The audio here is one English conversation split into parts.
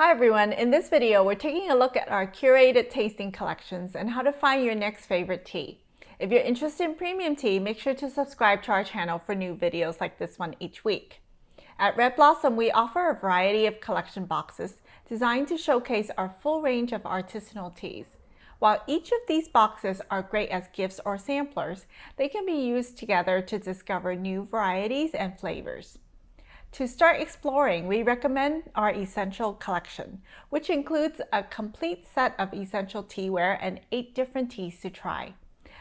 Hi everyone, in this video we're taking a look at our curated tasting collections and how to find your next favorite tea. If you're interested in premium tea, make sure to subscribe to our channel for new videos like this one each week. At Red Blossom, we offer a variety of collection boxes designed to showcase our full range of artisanal teas. While each of these boxes are great as gifts or samplers, they can be used together to discover new varieties and flavors. To start exploring, we recommend our Essential collection, which includes a complete set of essential teaware and 8 different teas to try.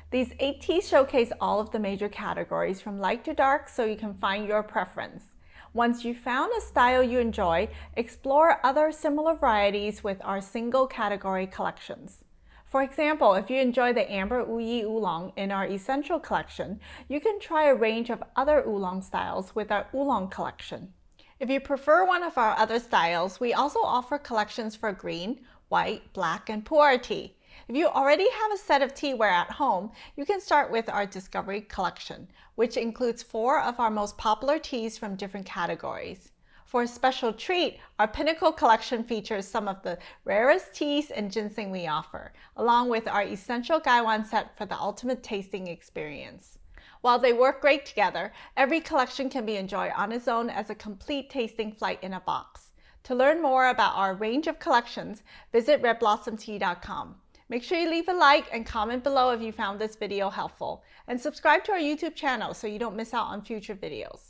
These 8 teas showcase all of the major categories from light to dark so you can find your preference. Once you've found a style you enjoy, explore other similar varieties with our single category collections. For example, if you enjoy the Amber Uyi Oolong in our Essential collection, you can try a range of other oolong styles with our Oolong collection. If you prefer one of our other styles, we also offer collections for green, white, black, and pu'er tea. If you already have a set of teaware at home, you can start with our Discovery collection, which includes 4 of our most popular teas from different categories. For a special treat, our Pinnacle collection features some of the rarest teas and ginseng we offer, along with our Essential Gaiwan set for the ultimate tasting experience. While they work great together, every collection can be enjoyed on its own as a complete tasting flight in a box. To learn more about our range of collections, visit redblossomtea.com. Make sure you leave a like and comment below if you found this video helpful, and subscribe to our YouTube channel so you don't miss out on future videos.